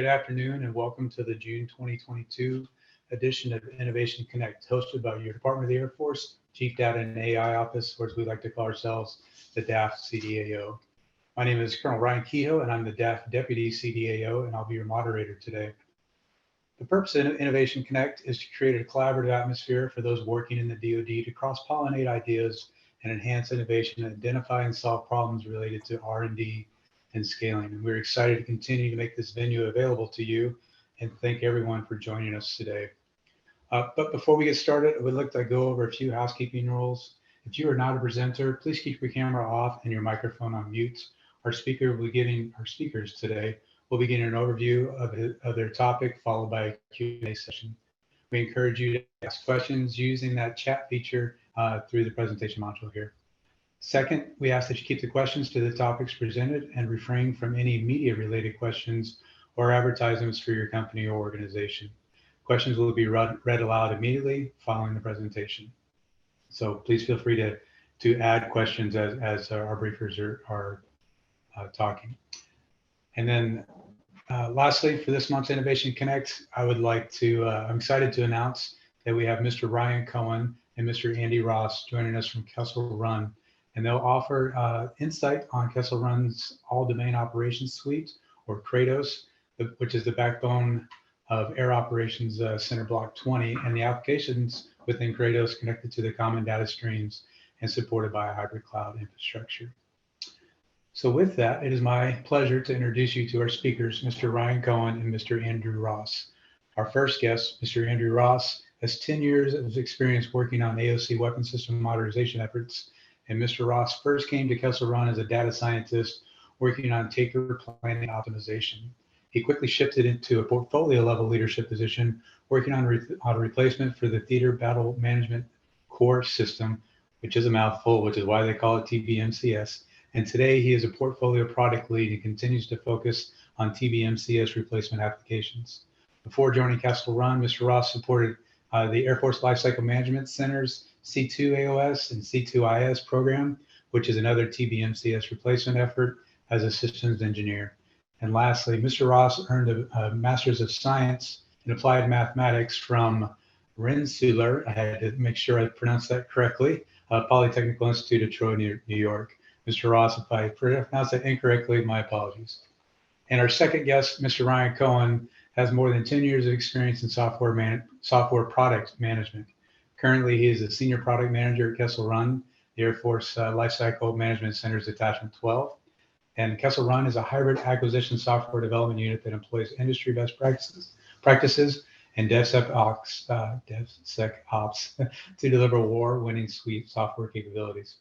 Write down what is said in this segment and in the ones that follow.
good afternoon, and welcome to the June 2022 edition of Innovation Connect, hosted by your Department of the Air Force Chief Data and AI Office, or as we like to call ourselves, the DAF CDAO. My name is Colonel Ryan Kehoe, and I'm the DAF Deputy CDAO, and I'll be your moderator today. The purpose of Innovation Connect is to create a collaborative atmosphere for those working in the DoD to cross-pollinate ideas and enhance innovation and identify and solve problems related to R&D and scaling. And we're excited to continue to make this venue available to you, and thank everyone for joining us today. But before we get started, I would like to go over a few housekeeping rules. If you are not a presenter, please keep your camera off and your microphone on mute. Our speakers today will be getting an overview of their topic, followed by a Q&A session. We encourage you to ask questions using that chat feature through the presentation module here. Second, we ask that you keep the questions to the topics presented and refrain from any media-related questions or advertisements for your company or organization. Questions will be read aloud immediately following the presentation. So please feel free to add questions as our briefers are talking. And then lastly, for this month's Innovation Connect, I'm excited to announce that we have Mr. Ryan Cohen and Mr. Andy Ross joining us from Kessel Run. And they'll offer insight on Kessel Run's All-Domain Operations Suite, or KRADOS, which is the backbone of Air Operations Center Block 20, and the applications within KRADOS connected to the common data streams and supported by a hybrid cloud infrastructure. So with that, it is my pleasure to introduce you to our speakers, Mr. Ryan Cohen and Mr. Andrew Ross. Our first guest, Mr. Andrew Ross, has 10 years of experience working on AOC weapon system modernization efforts. And Mr. Ross first came to Kessel Run as a data scientist working on taker planning optimization. He quickly shifted into a portfolio level leadership position, working on a replacement for the Theater Battle Management Core system, which is a mouthful, which is why they call it TBMCS. And today he is a portfolio product lead and continues to focus on TBMCS replacement applications. Before joining Kessel Run, Mr. Ross supported the Air Force Lifecycle Management Center's C2AOS and C2IS program, which is another TBMCS replacement effort as a systems engineer. And lastly, Mr. Ross earned a Master's of Science in Applied Mathematics from Rensselaer, I had to make sure I pronounced that correctly, Polytechnical Institute of Troy, New York. Mr. Ross, if I pronounced that incorrectly, my apologies. And our second guest, Mr. Ryan Cohen, has more than 10 years of experience in software product management. Currently, he is a senior product manager at Kessel Run, the Air Force Lifecycle Management Center's Attachment 12. And Kessel Run is a hybrid acquisition software development unit that employs industry best practices and DevSecOps to deliver war-winning suite software capabilities.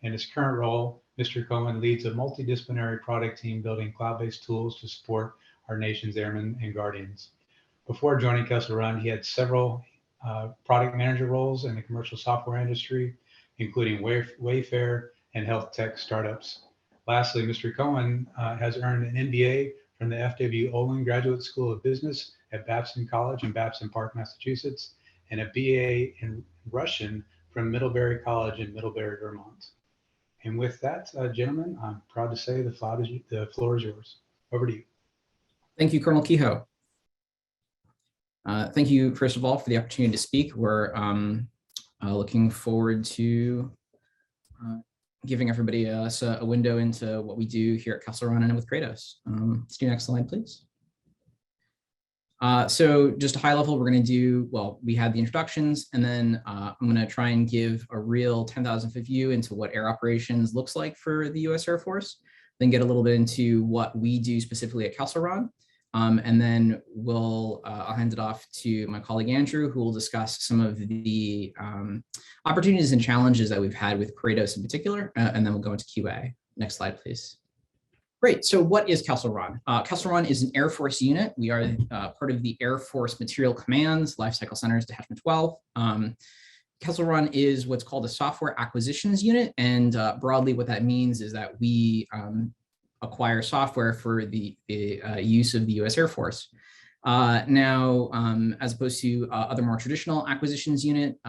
In his current role, Mr. Cohen leads a multidisciplinary product team building cloud-based tools to support our nation's airmen and guardians. Before joining Kessel Run, he had several product manager roles in the commercial software industry, including Wayfair and health tech startups. Lastly, Mr. Cohen has earned an MBA from the F.W. Olin Graduate School of Business at Babson College in Babson Park, Massachusetts, and a BA in Russian from Middlebury College in Middlebury, Vermont. And with that, gentlemen, I'm proud to say the floor is yours. Over to you. Thank you, Colonel Kehoe. Thank you, first of all, for the opportunity to speak. We're looking forward to giving everybody a window into what we do here at Kessel Run and with KRADOS. Let's do next slide, please. So just a high level, we're going to do, well, we had the introductions, and then I'm going to try and give a real 10,000-foot view into what air operations looks like for the U.S. Air Force, then get a little bit into what we do specifically at Kessel Run. And then I'll hand it off to my colleague Andrew, who will discuss some of the opportunities and challenges that we've had with KRADOS in particular, and then we'll go into QA. Next slide, please. Great. So what is Kessel Run? Kessel Run is an Air Force unit. We are part of the Air Force Material Command's Lifecycle Center's Detachment 12. Kessel Run is what's called a software acquisitions unit, and broadly what that means is that we acquire software for the use of the U.S. Air Force. Now, as opposed to other more traditional acquisitions unit,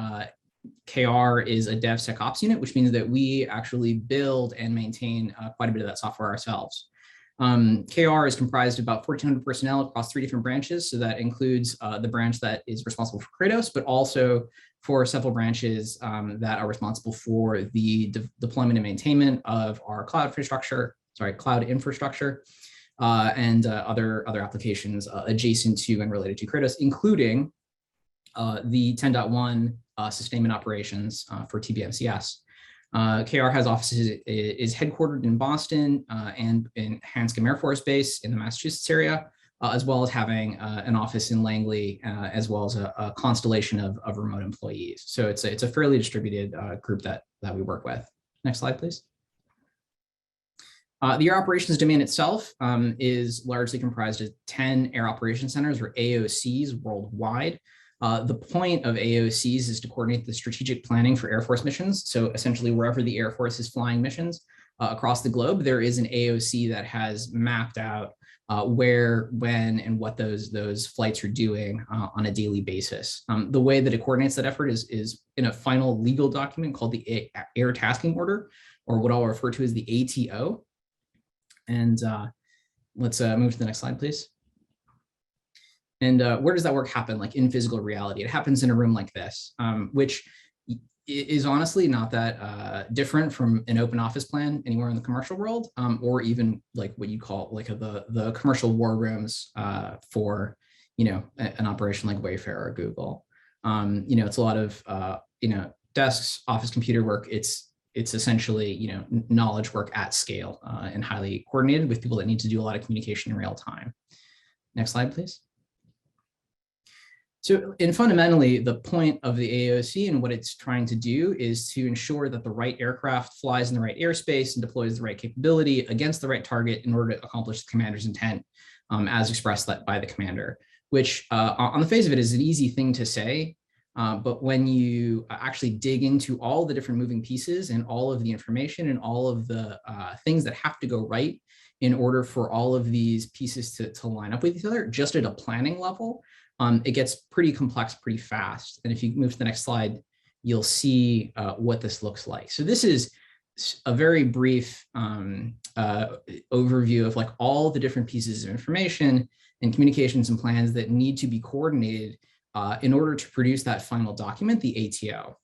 KR is a DevSecOps unit, which means that we actually build and maintain quite a bit of that software ourselves. KR is comprised of about 1,400 personnel across 3 different branches. So that includes the branch that is responsible for KRADOS, but also for several branches that are responsible for the deployment and maintainment of our cloud infrastructure, and other applications adjacent to and related to KRADOS, including the 10.1 sustainment operations for TBMCS. KR has offices, is headquartered in Boston and in Hanscom Air Force Base in the Massachusetts area, as well as having an office in Langley, as well as a constellation of remote employees. So it's a fairly distributed group that we work with. Next slide, please. The air operations domain itself is largely comprised of 10 air operations centers, or AOCs, worldwide. The point of AOCs is to coordinate the strategic planning for Air Force missions. So essentially, wherever the Air Force is flying missions across the globe, there is an AOC that has mapped out where, when, and what those flights are doing on a daily basis. The way that it coordinates that effort is in a final legal document called the Air Tasking Order, or what I'll refer to as the ATO. And let's move to the next slide, please. And where does that work happen, like in physical reality? It happens in a room like this, which is honestly not that different from an open office plan anywhere in the commercial world, or even like what you call like the commercial war rooms for, an operation like Wayfair or Google. It's a lot of, desks, office computer work. It's essentially, knowledge work at scale and highly coordinated with people that need to do a lot of communication in real time. Next slide, please. So, and fundamentally, the point of the AOC and what it's trying to do is to ensure that the right aircraft flies in the right airspace and deploys the right capability against the right target in order to accomplish the commander's intent as expressed by the commander, which on the face of it is an easy thing to say. But when you actually dig into all the different moving pieces and all of the information and all of the things that have to go right in order for all of these pieces to line up with each other, just at a planning level, it gets pretty complex pretty fast. And if you move to the next slide, you'll see what this looks like. So this is a very brief overview of like all the different pieces of information and communications and plans that need to be coordinated in order to produce that final document, the ATO.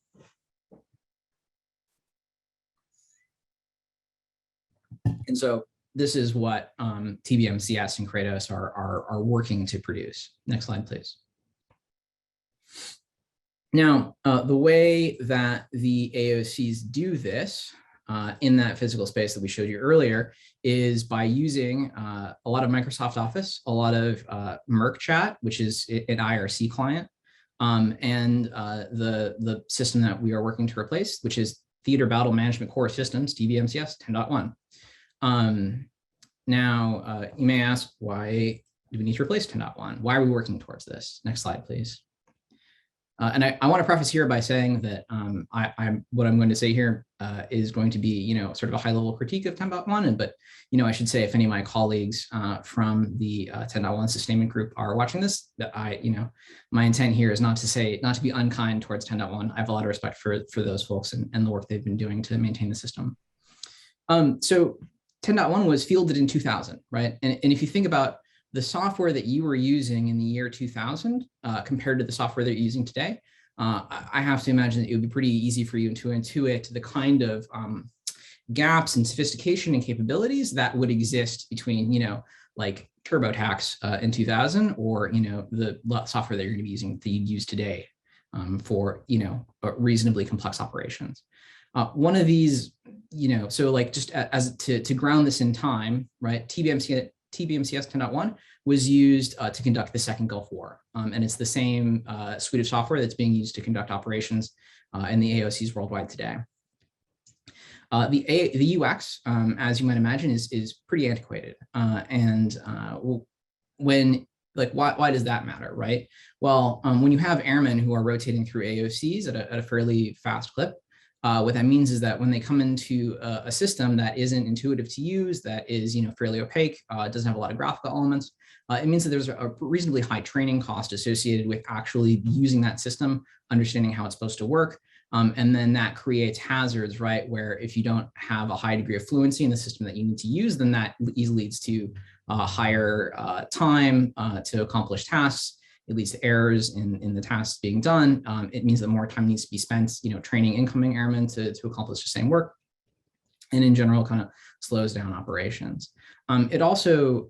And so this is what TBMCS and KRADOS are working to produce. Next slide, please. Now, the way that the AOCs do this in that physical space that we showed you earlier is by using a lot of Microsoft Office, a lot of Merck Chat, which is an IRC client, and the system that we are working to replace, which is Theater Battle Management Core Systems, TBMCS 10.1. Now, you may ask, why do we need to replace 10.1? Why are we working towards this? Next slide, please. And I want to preface here by saying that what I'm going to say here is going to be, sort of a high-level critique of 10.1. But, I should say if any of my colleagues from the 10.1 sustainment group are watching this, that my intent here is not to be unkind towards 10.1. I have a lot of respect for those folks and the work they've been doing to maintain the system. So 10.1 was fielded in 2000, right? And if you think about the software that you were using in the year 2000 compared to the software that you're using today, I have to imagine that it would be pretty easy for you to intuit the kind of gaps in sophistication and capabilities that would exist between, like TurboTax in 2000 or, the software that you're going to be using that you'd use today for, reasonably complex operations. One of these, so like just as to ground this in time, right? TBMCS 10.1 was used to conduct the Second Gulf War. And it's the same suite of software that's being used to conduct operations in the AOCs worldwide today. The UX, as you might imagine, is pretty antiquated. Why does that matter, right? Well, when you have airmen who are rotating through AOCs at a fairly fast clip, what that means is that when they come into a system that isn't intuitive to use, that is fairly opaque, doesn't have a lot of graphical elements, it means that there's a reasonably high training cost associated with actually using that system, understanding how it's supposed to work, And then that creates hazards, right? Where if you don't have a high degree of fluency in the system that you need to use, then that easily leads to higher time to accomplish tasks. It leads to errors in the tasks being done. It means that more time needs to be spent, training incoming airmen to accomplish the same work. And in general, kind of slows down operations. It also,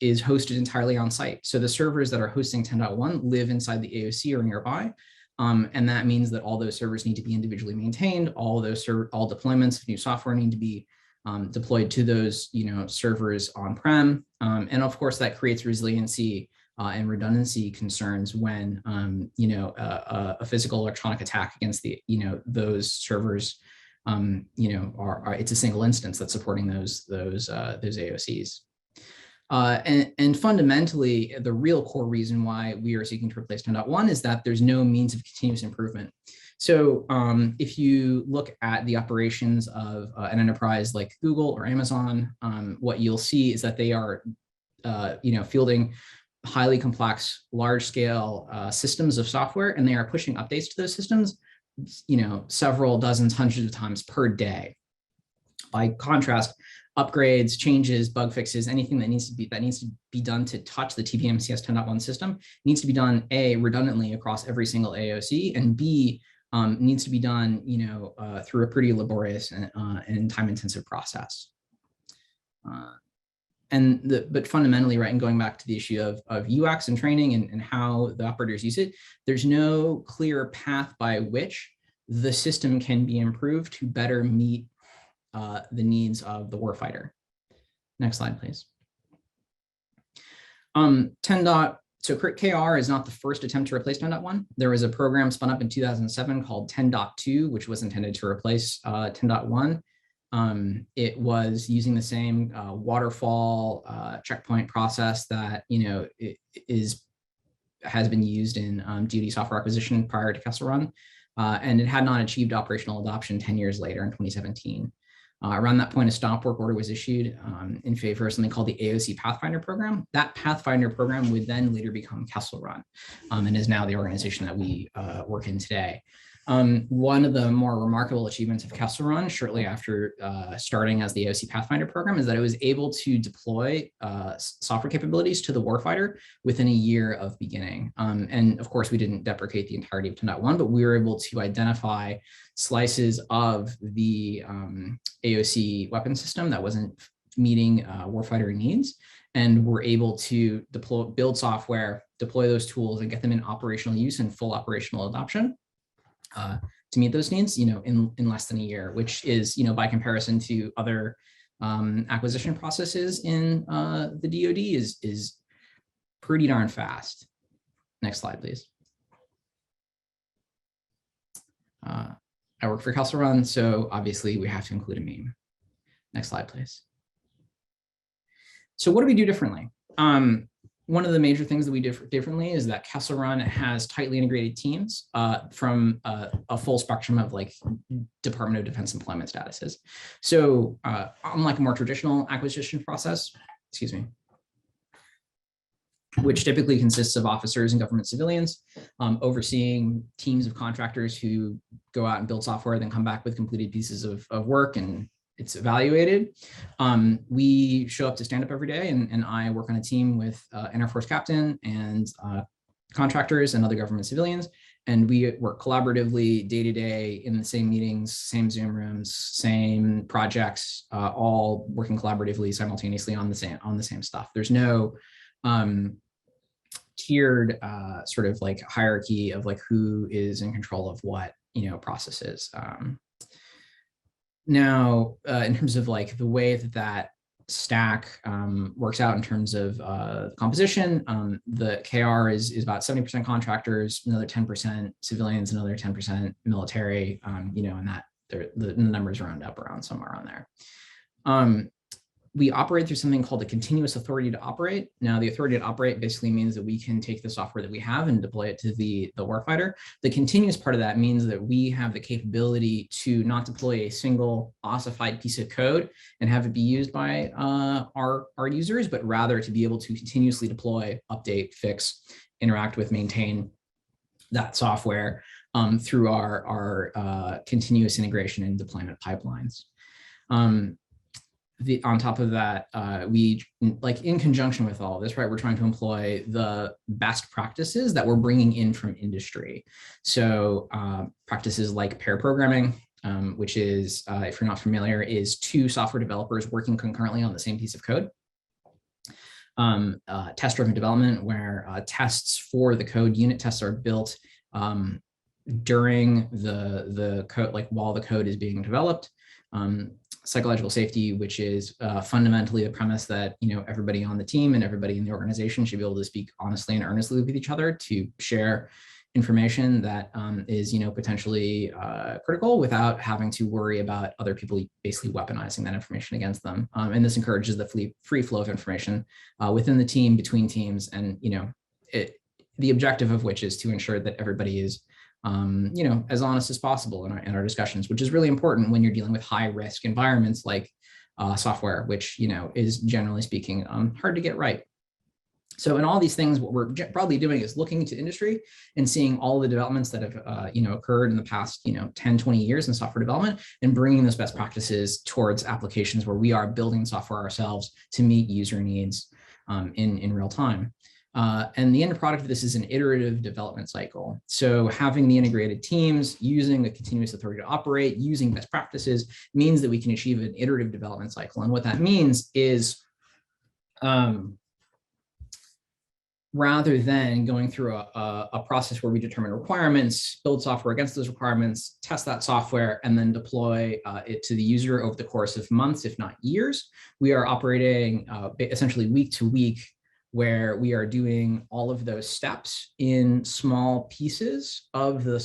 is hosted entirely on site. So the servers that are hosting 10.1 live inside the AOC or nearby. And that means that all those servers need to be individually maintained. All deployments of new software need to be deployed to those, servers on-prem. And of course, that creates resiliency and redundancy concerns when, a physical electronic attack against those servers, it's a single instance that's supporting those AOCs. And fundamentally, the real core reason why we are seeking to replace 10.1 is that there's no means of continuous improvement. So if you look at the operations of an enterprise like Google or Amazon, what you'll see is that they are, fielding highly complex, large-scale systems of software, and they are pushing updates to those systems, several dozens, hundreds of times per day. By contrast, upgrades, changes, bug fixes, anything that needs to be done to touch the TBMCS 10.1 system needs to be done A, redundantly across every single AOC, and B, needs to be done, through a pretty laborious and time-intensive process. But fundamentally, right, and going back to the issue of UX and training and how the operators use it, there's no clear path by which the system can be improved to better meet the needs of the warfighter. Next slide, please. So KR is not the first attempt to replace 10.1. There was a program spun up in 2007 called 10.2, which was intended to replace 10.1. It was using the same waterfall checkpoint process that has been used in DoD software acquisition prior to Kessel Run, and it had not achieved operational adoption 10 years later in 2017. Around that point, a stop work order was issued in favor of something called the AOC Pathfinder program. That Pathfinder program would then later become Kessel Run, and is now the organization that we work in today. One of the more remarkable achievements of Kessel Run shortly after starting as the AOC Pathfinder program is that it was able to deploy software capabilities to the warfighter within a year of beginning. And of course, we didn't deprecate the entirety of 10.1, but we were able to identify slices of the AOC weapon system that wasn't meeting warfighter needs, and we're able to build software, deploy those tools, and get them in operational use and full operational adoption. To meet those needs, in less than a year, which is, by comparison to other acquisition processes in the DoD is pretty darn fast. Next slide, please. I work for Kessel Run, so obviously we have to include a meme. Next slide, please. So what do we do differently? One of the major things that we do differently is that Kessel Run has tightly integrated teams from a full spectrum of Department of Defense employment statuses. So unlike a more traditional acquisition process, which typically consists of officers and government civilians overseeing teams of contractors who go out and build software, then come back with completed pieces of work and it's evaluated. We show up to stand up every day, and I work on a team with an Air Force captain and contractors and other government civilians. And we work collaboratively day to day in the same meetings, same Zoom rooms, same projects, all working collaboratively simultaneously on the same stuff. There's no tiered sort of hierarchy of who is in control of what processes. Now, in terms of the way that stack works out in terms of composition, the KR is about 70% contractors, another 10% civilians, another 10% military, and that the numbers round up around somewhere on there. We operate through something called the continuous authority to operate. Now, the authority to operate basically means that we can take the software that we have and deploy it to the warfighter. The continuous part of that means that we have the capability to not deploy a single ossified piece of code and have it be used by our users, but rather to be able to continuously deploy, update, fix, interact with, maintain that software through our continuous integration and deployment pipelines. On top of that, we, like, in conjunction with all of this, right, we're trying to employ the best practices that we're bringing in from industry. So practices like pair programming, which is, if you're not familiar, is two software developers working concurrently on the same piece of code. Test-driven development, where tests for the code, unit tests are built during the code, like while the code is being developed. Psychological safety, which is fundamentally the premise that, you know, everybody on the team and everybody in the organization should be able to speak honestly and earnestly with each other to share information that is, you know, potentially critical without having to worry about other people basically weaponizing that information against them. And this encourages the free flow of information within the team, between teams, and, you know, the objective of which is to ensure that everybody is you know, as honest as possible in our discussions, which is really important when you're dealing with high risk environments like software, which, you know, is generally speaking hard to get right. So in all these things, what we're probably doing is looking into industry and seeing all the developments that have, you know, occurred in the past, you know, 10, 20 years in software development, and bringing those best practices towards applications where we are building software ourselves to meet user needs in real time. And the end product of this is an iterative development cycle. So having the integrated teams, using a continuous authority to operate, using best practices, means that we can achieve an iterative development cycle. And what that means is, rather than going through a process where we determine requirements, build software against those requirements, test that software, and then deploy it to the user over the course of months, if not years, we are operating essentially week to week, where we are doing all of those steps in small pieces of the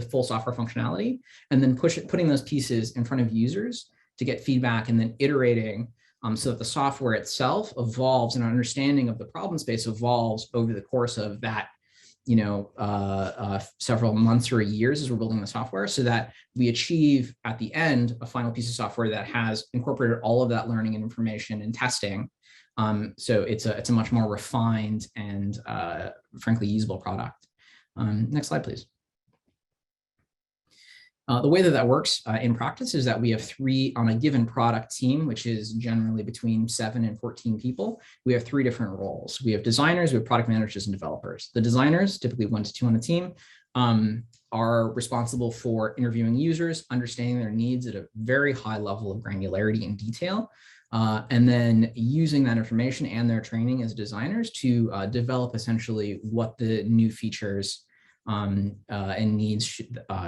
full software functionality, and then putting those pieces in front of users to get feedback, and then iterating so that the software itself evolves and our understanding of the problem space evolves over the course of that, you know, several months or years as we're building the software, so that we achieve at the end a final piece of software that has incorporated all of that learning and information and testing. So it's a much more refined and frankly usable product. Next slide, please. The way that works in practice is that we have three on a given product team, which is generally between 7 and 14 people. We have 3 different roles. We have designers, we have product managers, and developers. The designers, typically 1 to 2 on a team, are responsible for interviewing users, understanding their needs at a very high level of granularity and detail, and then using that information and their training as designers to develop essentially what the new features and needs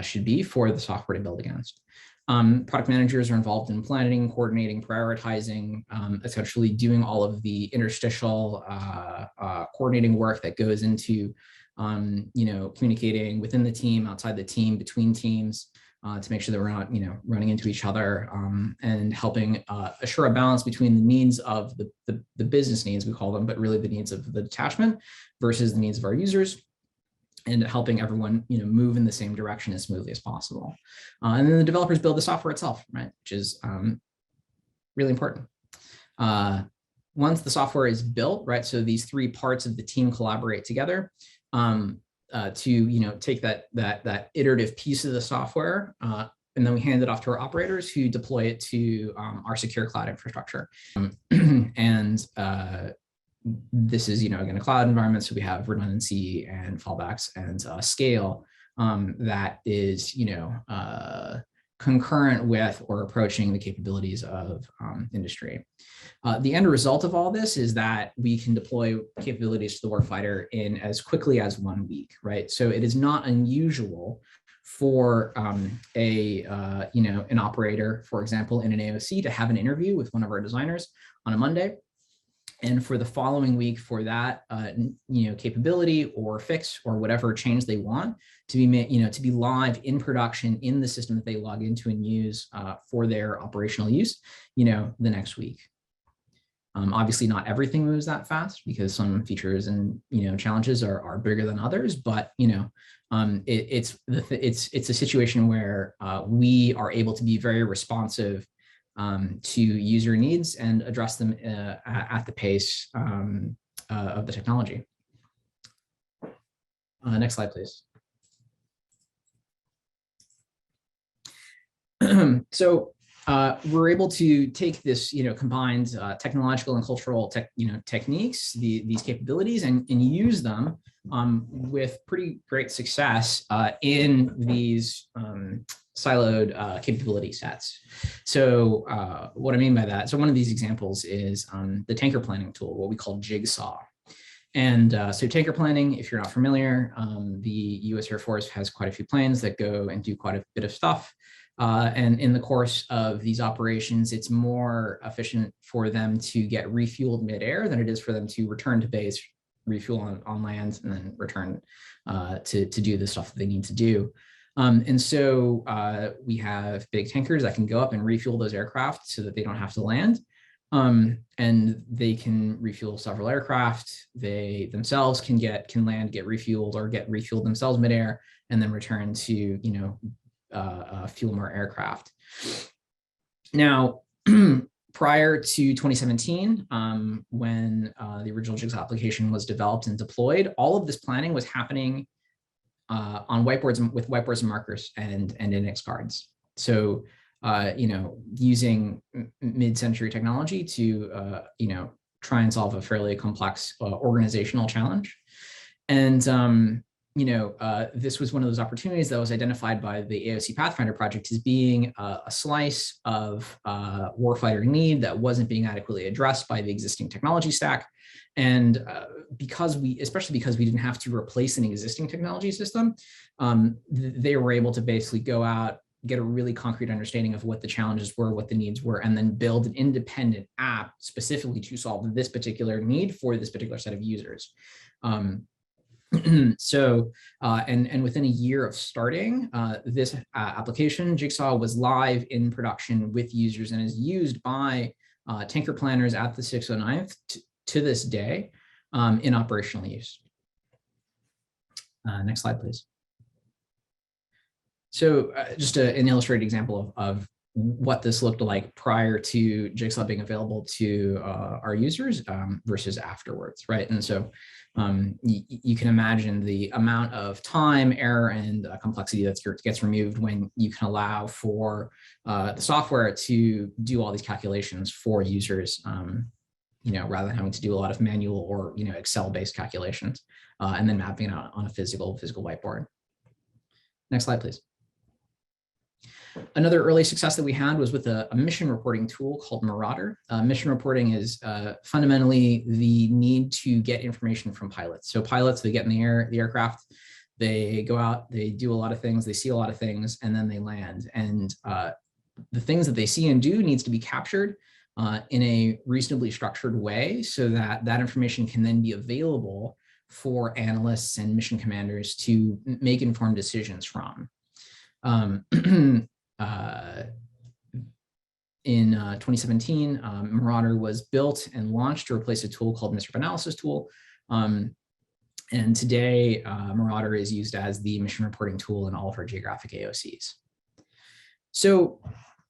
should be for the software to build against. Product managers are involved in planning, coordinating, prioritizing, essentially doing all of the interstitial coordinating work that goes into you know, communicating within the team, outside the team, between teams, to make sure that we're not, you know, running into each other, and helping assure a balance between the needs of the business needs, we call them, but really the needs of the detachment versus the needs of our users, and helping everyone, you know, move in the same direction as smoothly as possible. And then the developers build the software itself, right, which is really important. Once the software is built, right, so these 3 parts of the team collaborate together to, you know, take that iterative piece of the software, and then we hand it off to our operators who deploy it to our secure cloud infrastructure. And this is, you know, again, a cloud environment, so we have redundancy and fallbacks and scale that is, you know, concurrent with or approaching the capabilities of industry. The end result of all this is that we can deploy capabilities to the warfighter in as quickly as 1 week, right? So it is not unusual for you know, an operator, for example, in an AOC, to have an interview with one of our designers on a Monday, and for the following week, for that you know, capability or fix or whatever change they want to be made, you know, to be live in production in the system that they log into and use for their operational use, you know, the next week. Obviously, not everything moves that fast because some features and, you know, challenges are bigger than others, but, you know, it's a situation where we are able to be very responsive to user needs and address them at the pace of the technology. Next slide, please. So we're able to take this, combined technological and cultural techniques, these capabilities, and use them with pretty great success in these siloed capability sets. So what I mean by that, so one of these examples is the tanker planning tool, what we call Jigsaw. And so tanker planning, if you're not familiar, the US Air Force has quite a few planes that go and do quite a bit of stuff. And in the course of these operations, it's more efficient for them to get refueled midair than it is for them to return to base, refuel on land, and then return to do the stuff that they need to do. And so we have big tankers that can go up and refuel those aircraft so that they don't have to land. And they can refuel several aircraft. They themselves can land, get refueled, or get refueled themselves midair, and then return to, fuel more aircraft. Now, prior to 2017, when the original Jigsaw application was developed and deployed, all of this planning was happening on whiteboards with whiteboards and markers and index cards. So, using mid-century technology to, try and solve a fairly complex organizational challenge. And, this was one of those opportunities that was identified by the AOC Pathfinder project as being a slice of warfighter need that wasn't being adequately addressed by the existing technology stack. And especially because we didn't have to replace an existing technology system, they were able to basically go out, get a really concrete understanding of what the challenges were, what the needs were, and then build an independent app specifically to solve this particular need for this particular set of users. So, and within a year of starting this application, Jigsaw was live in production with users and is used by tanker planners at the 609th to this day in operational use. Next slide, please. So just an illustrated example of what this looked like prior to Jigsaw being available to our users versus afterwards, right? And so you can imagine the amount of time, error, and complexity that gets removed when you can allow for the software to do all these calculations for users, rather than having to do a lot of manual or Excel-based calculations, and then mapping it out on a physical whiteboard. Next slide, please. Another early success that we had was with a mission reporting tool called Marauder. Mission reporting is fundamentally the need to get information from pilots. So pilots, they get in the aircraft, they go out, they do a lot of things, they see a lot of things, and then they land. And the things that they see and do needs to be captured in a reasonably structured way so that that information can then be available for analysts and mission commanders to make informed decisions from. In 2017, Marauder was built and launched to replace a tool called Mr. Analysis tool. And today, Marauder is used as the mission reporting tool in all of our geographic AOCs. So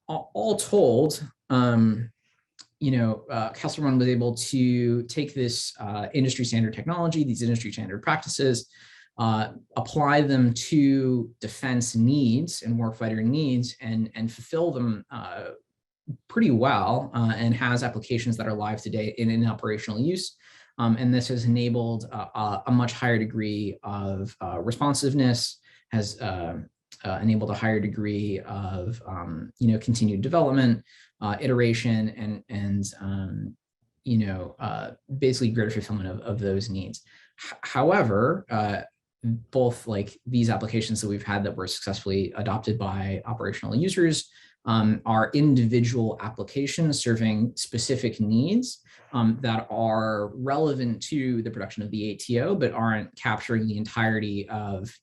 all told, Kessel Run was able to take this industry standard technology, these industry standard practices, apply them to defense needs and warfighter needs and fulfill them pretty well, and has applications that are live today in operational use. And this has enabled a much higher degree of responsiveness, has enabled a higher degree of continued development, iteration, and basically greater fulfillment of those needs. However, both like these applications that we've had that were successfully adopted by operational users are individual applications serving specific needs that are relevant to the production of the ATO, but aren't capturing the entirety of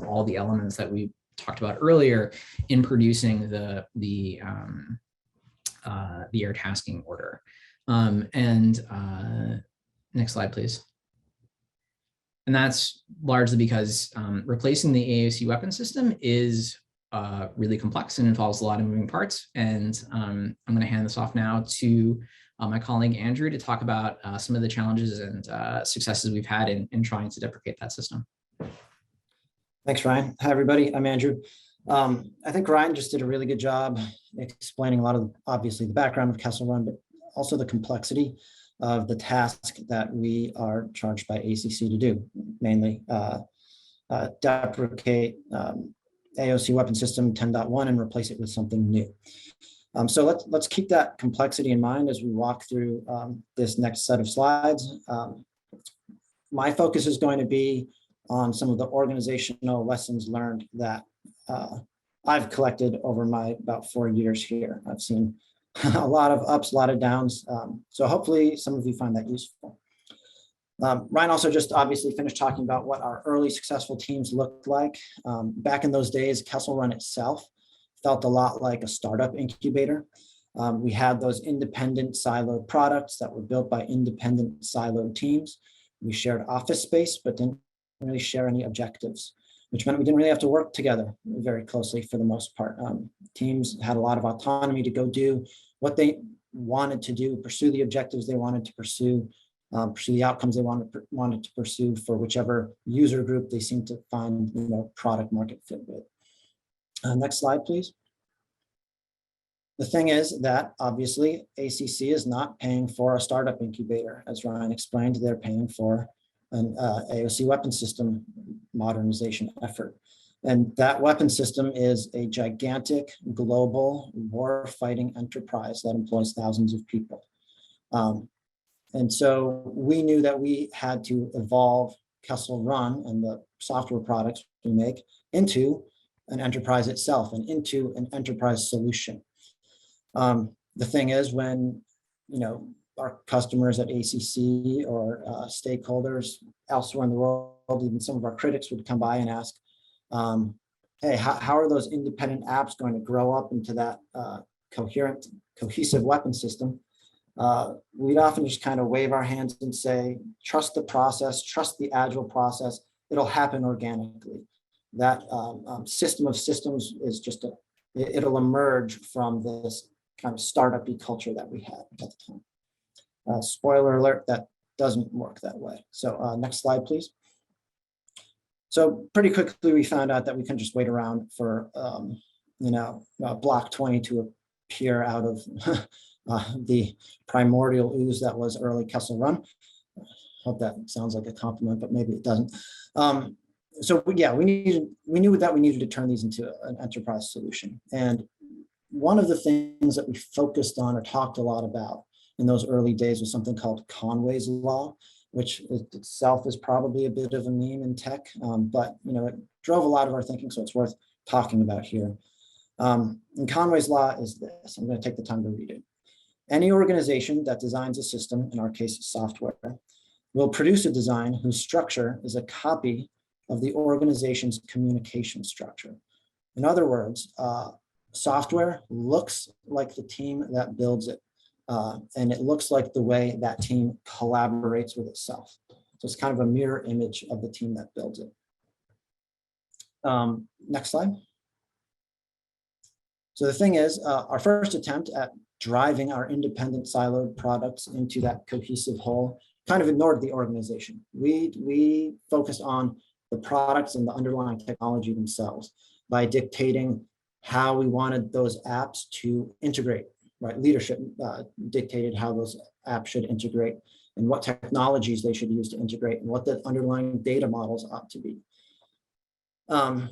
all the elements that we talked about earlier in producing the air tasking order. Next slide, please. And that's largely because replacing the AOC weapon system is really complex and involves a lot of moving parts. And I'm going to hand this off now to my colleague Andrew to talk about some of the challenges and successes we've had in trying to deprecate that system. Thanks, Ryan. Hi, everybody. I'm Andrew. I think Ryan just did a really good job explaining a lot of, obviously, the background of Kessel Run, but also the complexity of the task that we are charged by ACC to do, mainly deprecate AOC weapon system 10.1 and replace it with something new. So let's keep that complexity in mind as we walk through this next set of slides. My focus is going to be on some of the organizational lessons learned that I've collected over my about 4 years here. I've seen a lot of ups, a lot of downs. So hopefully some of you find that useful. Ryan also just obviously finished talking about what our early successful teams looked like. Back in those days, Kessel Run itself felt a lot like a startup incubator. We had those independent siloed products that were built by independent siloed teams. We shared office space, but didn't really share any objectives, which meant we didn't really have to work together very closely for the most part. Teams had a lot of autonomy to go do what they wanted to do, pursue the objectives they wanted to pursue the outcomes they wanted to pursue for whichever user group they seemed to find product market fit with. Next slide, please. The thing is that obviously ACC is not paying for a startup incubator. As Ryan explained, they're paying for an AOC weapon system modernization effort. And that weapon system is a gigantic global war fighting enterprise that employs thousands of people. And so we knew that we had to evolve Kessel Run and the software products we make into an enterprise itself and into an enterprise solution. The thing is, when our customers at ACC or stakeholders elsewhere in the world, even some of our critics would come by and ask, hey, how are those independent apps going to grow up into that cohesive weapon system? We'd often just kind of wave our hands and say, trust the process, trust the agile process, it'll happen organically. That system of systems is just it'll emerge from this kind of startup-y culture that we had at the time. Spoiler alert, that doesn't work that way. So next slide, please. So pretty quickly, we found out that we couldn't just wait around for block 20 to appear out of the primordial ooze that was early Kessel Run. Hope that sounds like a compliment, but maybe it doesn't. So yeah, we knew that we needed to turn these into an enterprise solution. And one of the things that we focused on or talked a lot about in those early days was something called Conway's Law, which itself is probably a bit of a meme in tech, but it drove a lot of our thinking, so it's worth talking about here. And Conway's Law is this. I'm going to take the time to read it. Any organization that designs a system, in our case software, will produce a design whose structure is a copy of the organization's communication structure. In other words, software looks like the team that builds it, and it looks like the way that team collaborates with itself. So it's kind of a mirror image of the team that builds it. Next slide. So the thing is, our first attempt at driving our independent siloed products into that cohesive whole kind of ignored the organization. We focused on the products and the underlying technology themselves by dictating how we wanted those apps to integrate, right? Leadership dictated how those apps should integrate and what technologies they should use to integrate and what the underlying data models ought to be. And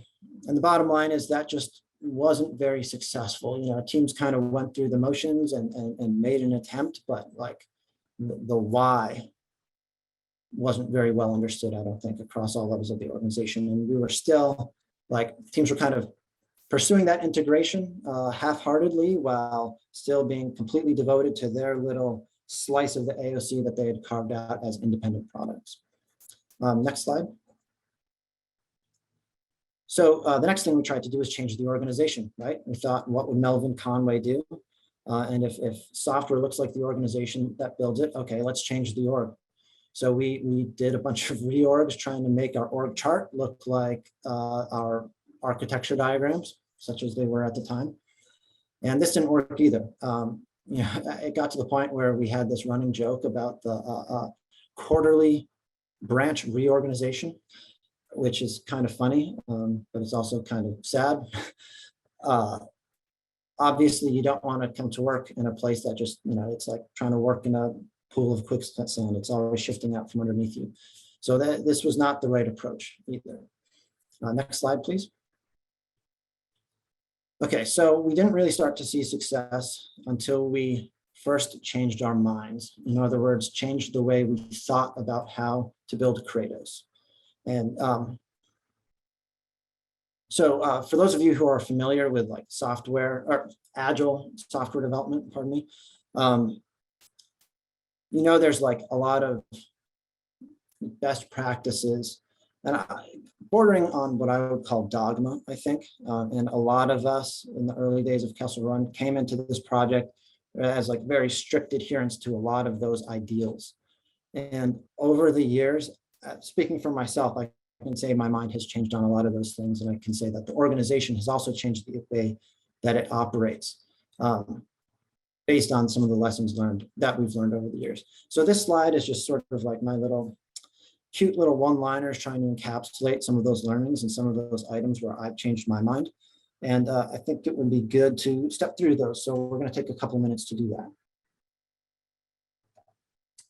the bottom line is that just wasn't very successful. Teams kind of went through the motions and made an attempt, but like the why wasn't very well understood, I don't think, across all levels of the organization. And we were still teams were kind of pursuing that integration half-heartedly while still being completely devoted to their little slice of the AOC that they had carved out as independent products. Next slide. So the next thing we tried to do is change the organization, right? We thought, what would Melvin Conway do? And if software looks like the organization that builds it, okay, let's change the org. So we did a bunch of reorgs trying to make our org chart look like our architecture diagrams, such as they were at the time. And this didn't work either. It got to the point where we had this running joke about the quarterly branch reorganization. which is kind of funny, but it's also kind of sad. Obviously, you don't want to come to work in a place that just, it's like trying to work in a pool of quicksand. It's always shifting out from underneath you. So this was not the right approach either. Next slide, please. Okay, so we didn't really start to see success until we first changed our minds. In other words, changed the way we thought about how to build KRADOS. And so for those of you who are familiar with like software or agile software development, pardon me, there's like a lot of best practices and bordering on what I would call dogma, I think. And a lot of us in the early days of Kessel Run came into this project as like very strict adherence to a lot of those ideals. And over the years, speaking for myself, I can say my mind has changed on a lot of those things. And I can say that the organization has also changed the way that it operates based on some of the lessons learned that we've learned over the years. So this slide is just sort of like my cute little one-liners trying to encapsulate some of those learnings and some of those items where I've changed my mind. And I think it would be good to step through those. So we're going to take a couple of minutes to do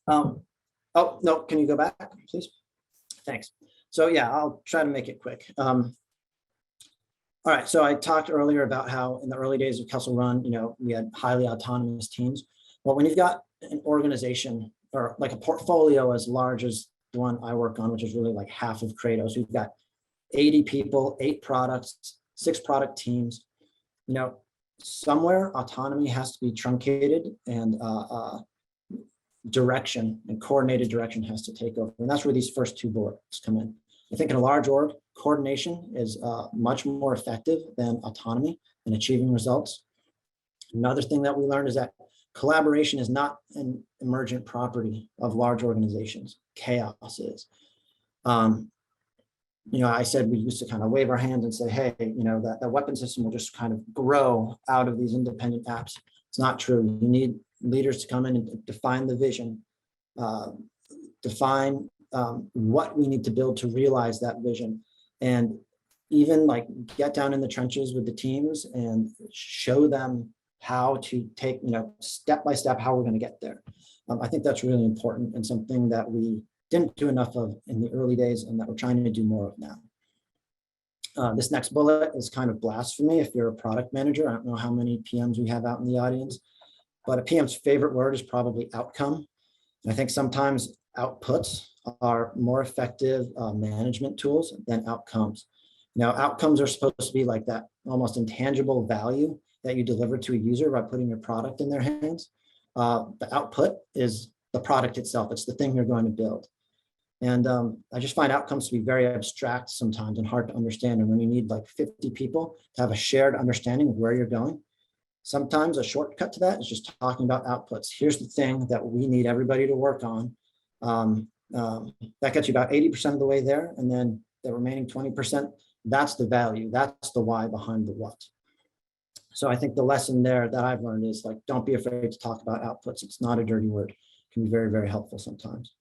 that. Oh, no, can you go back, please? Thanks. So yeah, I'll try to make it quick. All right, so I talked earlier about how in the early days of Kessel Run, we had highly autonomous teams. Well, when you've got an organization or like a portfolio as large as the one I work on, which is really like half of KRADOS, we've got 80 people, 8 products, 6 product teams. Somewhere autonomy has to be truncated and direction and coordinated direction has to take over. And that's where these first 2 bullets come in. I think in a large org, coordination is much more effective than autonomy in achieving results. Another thing that we learned is that collaboration is not an emergent property of large organizations. Chaos is. I said we used to kind of wave our hands and say, hey, that weapon system will just kind of grow out of these independent apps. It's not true. You need leaders to come in and define the vision, define what we need to build to realize that vision, and even like get down in the trenches with the teams and show them how to take, step by step, how we're going to get there. I think that's really important and something that we didn't do enough of in the early days and that we're trying to do more of now. This next bullet is kind of blasphemy if you're a product manager. I don't know how many PMs we have out in the audience, but a PM's favorite word is probably outcome. And I think sometimes outputs are more effective management tools than outcomes. Outcomes are supposed to be like that almost intangible value that you deliver to a user by putting your product in their hands. The output is the product itself. It's the thing you're going to build. And I just find outcomes to be very abstract sometimes and hard to understand. And when you need like 50 people to have a shared understanding of where you're going, sometimes a shortcut to that is just talking about outputs. Here's the thing that we need everybody to work on. That gets you about 80% of the way there. And then the remaining 20%, that's the value. That's the why behind the what. So I think the lesson there that I've learned is like, don't be afraid to talk about outputs. It's not a dirty word. It can be very, very helpful sometimes.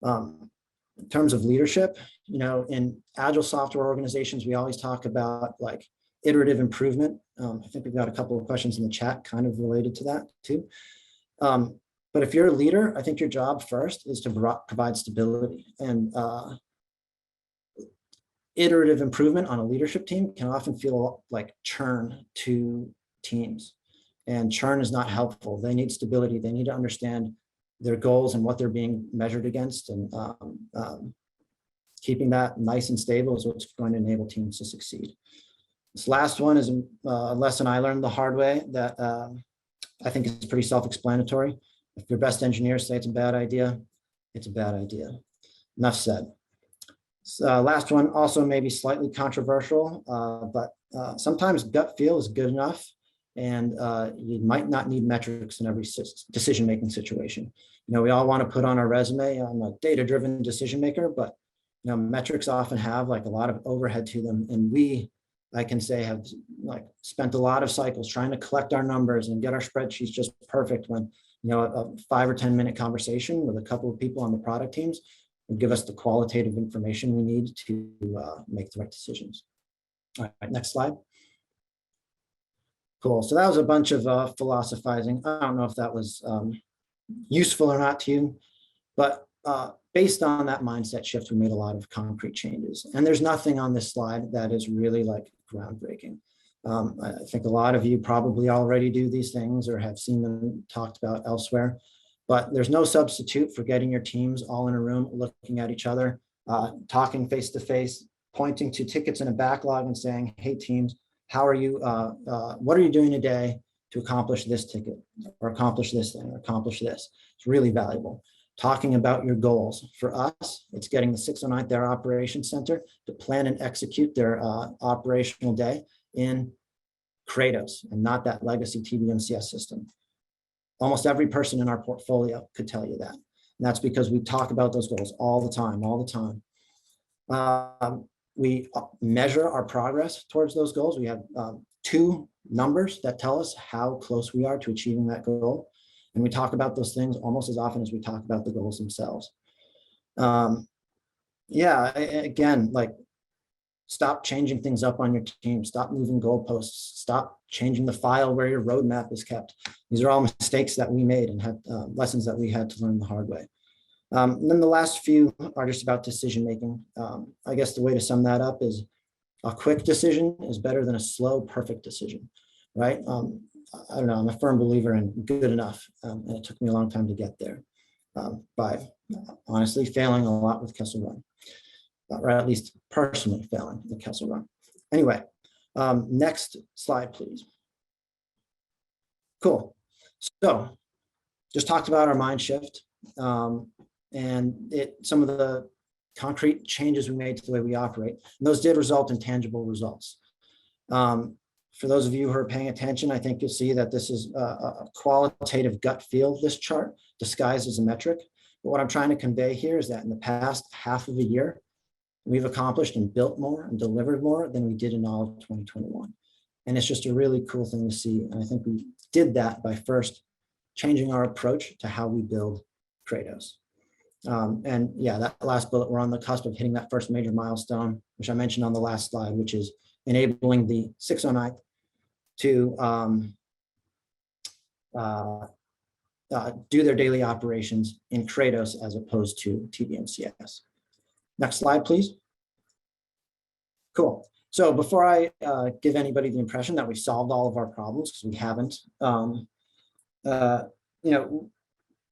In terms of leadership, in agile software organizations, we always talk about like iterative improvement. I think we've got a couple of questions in the chat kind of related to that too. But if you're a leader, I think your job first is to provide stability, and iterative improvement on a leadership team can often feel like churn to teams, and churn is not helpful. They need stability. They need to understand their goals and what they're being measured against, and keeping that nice and stable is what's going to enable teams to succeed. This last one is a lesson I learned the hard way that I think is pretty self-explanatory. If your best engineers say it's a bad idea, it's a bad idea. Enough said. So last one, also maybe slightly controversial, but sometimes gut feel is good enough, and you might not need metrics in every decision-making situation. We all want to put on our resume, I'm a data-driven decision maker, but metrics often have like a lot of overhead to them, and I can say, have like spent a lot of cycles trying to collect our numbers and get our spreadsheets just perfect when a 5 or 10 minute conversation with a couple of people on the product teams will give us the qualitative information we need to make the right decisions. All right, next slide. Cool. So that was a bunch of philosophizing. I don't know if that was useful or not to you, but based on that mindset shift, we made a lot of concrete changes. And there's nothing on this slide that is really like groundbreaking. I think a lot of you probably already do these things or have seen them talked about elsewhere, but there's no substitute for getting your teams all in a room, looking at each other, talking face to face, pointing to tickets in a backlog and saying, hey teams, how are you, what are you doing today to accomplish this ticket or accomplish this thing or accomplish this? It's really valuable. Talking about your goals. For us, it's getting the 609th Air Operations Center to plan and execute their operational day in KRADOS and not that legacy TBMCS system. Almost every person in our portfolio could tell you that. And that's because we talk about those goals all the time. We measure our progress towards those goals. We have 2 numbers that tell us how close we are to achieving that goal. And we talk about those things almost as often as we talk about the goals themselves. Yeah, again, like stop changing things up on your team, stop moving goalposts, stop changing the file where your roadmap is kept. These are all mistakes that we made and had lessons that we had to learn the hard way. And then the last few are just about decision making. I guess the way to sum that up is a quick decision is better than a slow, perfect decision, right? I don't know, I'm a firm believer in good enough, and it took me a long time to get there by honestly failing a lot with Kessel Run, or at least personally failing with Kessel Run. Anyway, next slide, please. Cool. So just talked about our mind shift and some of the concrete changes we made to the way we operate. And those did result in tangible results. For those of you who are paying attention, I think you'll see that this is a qualitative gut feel, this chart, disguised as a metric. But what I'm trying to convey here is that in the past half of a year, we've accomplished and built more and delivered more than we did in all of 2021. And it's just a really cool thing to see. And I think we did that by first changing our approach to how we build KRADOS. And yeah, that last bullet, we're on the cusp of hitting that first major milestone, which I mentioned on the last slide, which is enabling the 609th to do their daily operations in KRADOS as opposed to TBMCS. Next slide, please. Cool. So before I give anybody the impression that we solved all of our problems, because we haven't, you know,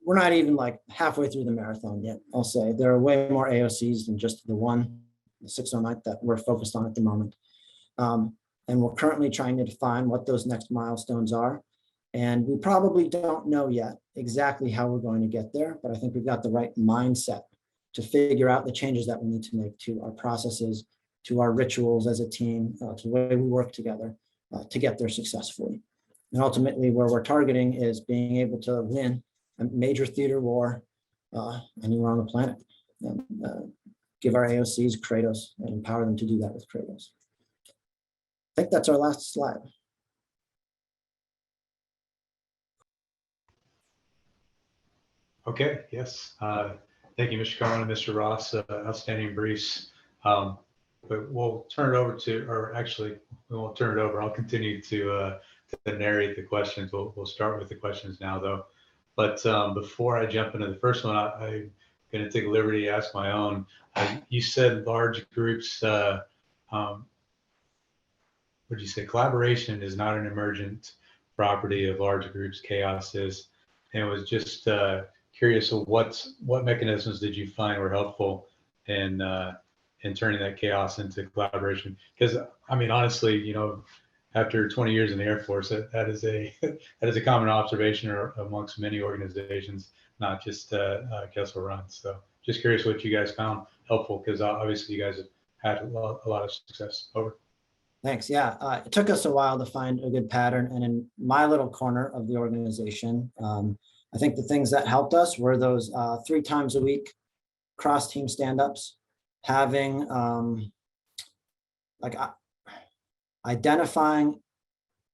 we're not even like halfway through the marathon yet, I'll say. There are way more AOCs than just the 609th that we're focused on at the moment. And we're currently trying to define what those next milestones are. And we probably don't know yet exactly how we're going to get there, but I think we've got the right mindset to figure out the changes that we need to make to our processes, to our rituals as a team, to the way we work together to get there successfully. And ultimately, where we're targeting is being able to win a major theater war anywhere on the planet. And, give our AOCs KRADOS and empower them to do that with KRADOS. I think that's our last slide. Okay, yes. Thank you, Mr. Cohen and Mr. Ross. Outstanding briefs. But we'll turn it over to, or actually, we won't turn it over. I'll continue to narrate the questions. We'll start with the questions now, though. But before I jump into the first one, I'm going to take liberty to ask my own. You said large groups, what did you say? Collaboration is not an emergent property of large groups. Chaos is. And I was just curious, what mechanisms did you find were helpful in turning that chaos into collaboration? Because I mean, honestly, you know, after 20 years in the Air Force, that is a common observation amongst many organizations, not just Kessel Run. So just curious what you guys found helpful, because obviously you guys have had a lot of success. Over. Thanks. Yeah, it took us a while to find a good pattern. And in my little corner of the organization, I think the things that helped us were those 3 times a week cross-team stand-ups, having identifying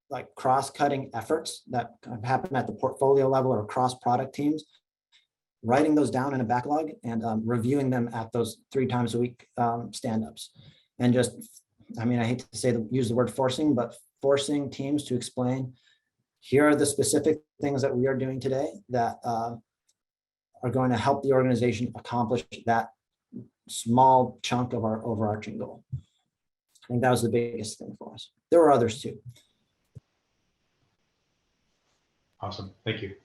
like cross-cutting efforts that happen at the portfolio level or cross-product teams, writing those down in a backlog and reviewing them at those 3 times a week stand-ups. And just, I mean, I hate to say use the word forcing, but forcing teams to explain, here are the specific things that we are doing today that are going to help the organization accomplish that small chunk of our overarching goal. I think that was the biggest thing for us. There were others too. Awesome, thank you.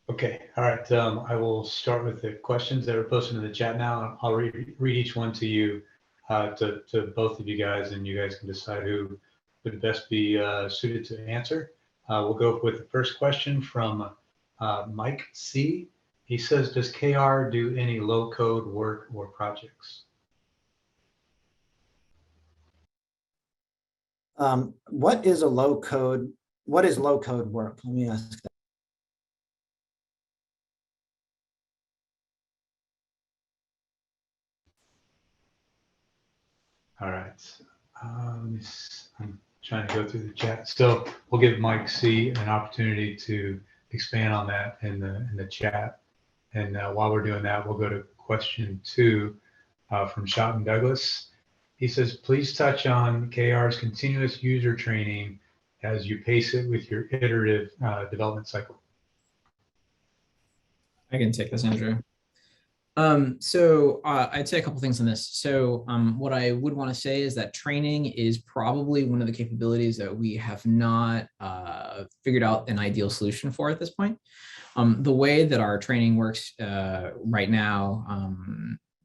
Okay, all right, I will start with the questions that are posted in the chat now. I'll read each one to you, to both of you guys, and you guys can decide who would best be suited to answer. We'll go with the first question from Mike C. He says, does KR do any low code work or projects? What is low code work? Let me ask that. All right, I'm trying to go through the chat. So we'll give Mike C an opportunity to expand on that in the chat. And while we're doing that, we'll go to question 2 from Shotton Douglas. He says, please touch on KR's continuous user training as you pace it with your iterative development cycle. I can take this, Andrew. So I'd say a couple things on this. So what I would want to say is that training is probably one of the capabilities that we have not figured out an ideal solution for at this point. The way that our training works right now,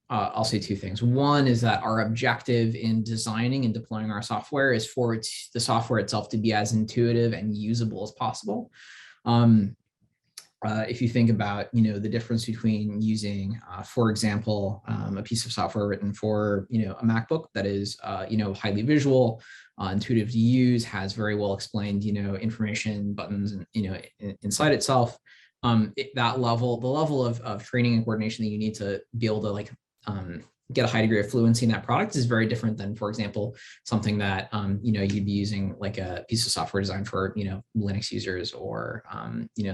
I'll say 2 things. One is that our objective in designing and deploying our software is for the software itself to be as intuitive and usable as possible. If you think about, the difference between using, for example, a piece of software written for, a MacBook that is, highly visual, intuitive to use, has very well explained, information, buttons, and, inside itself. The level of training and coordination that you need to be able to get a high degree of fluency in that product is very different than, for example, something that you'd be using like a piece of software designed for Linux users, or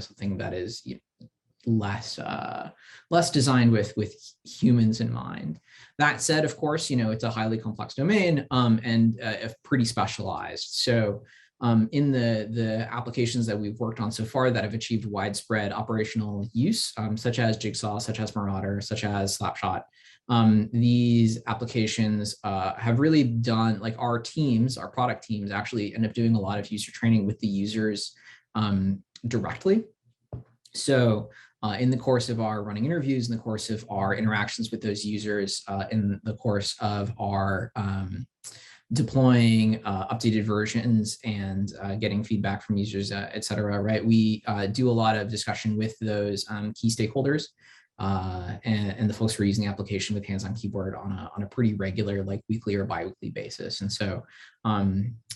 something that is less designed with humans in mind. That said, of course, it's a highly complex domain and pretty specialized. So in the applications that we've worked on so far that have achieved widespread operational use, such as Jigsaw, such as Marauder, such as Slapshot, these applications have really done, like, our product teams actually end up doing a lot of user training with the users directly. So in the course of our running interviews, in the course of our interactions with those users, in the course of our deploying updated versions and getting feedback from users, et cetera, right? We do a lot of discussion with those key stakeholders and the folks who are using the application with hands-on keyboard on a pretty regular, like weekly or bi-weekly basis. And so,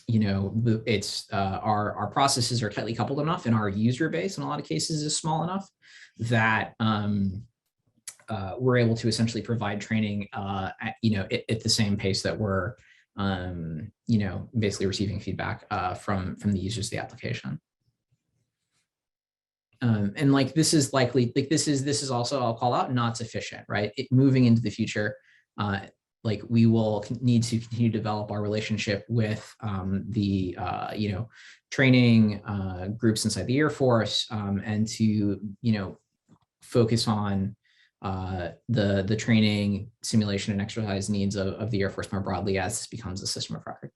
it's our processes are tightly coupled enough, and our user base in a lot of cases is small enough that we're able to essentially provide training at the same pace that we're basically receiving feedback from the users of the application. And this is likely, this is also, I'll call out, not sufficient, right? Moving into the future, we will need to continue to develop our relationship with the training groups inside the Air Force, and to focus on the training, simulation, and exercise needs of the Air Force more broadly as this becomes a system of record.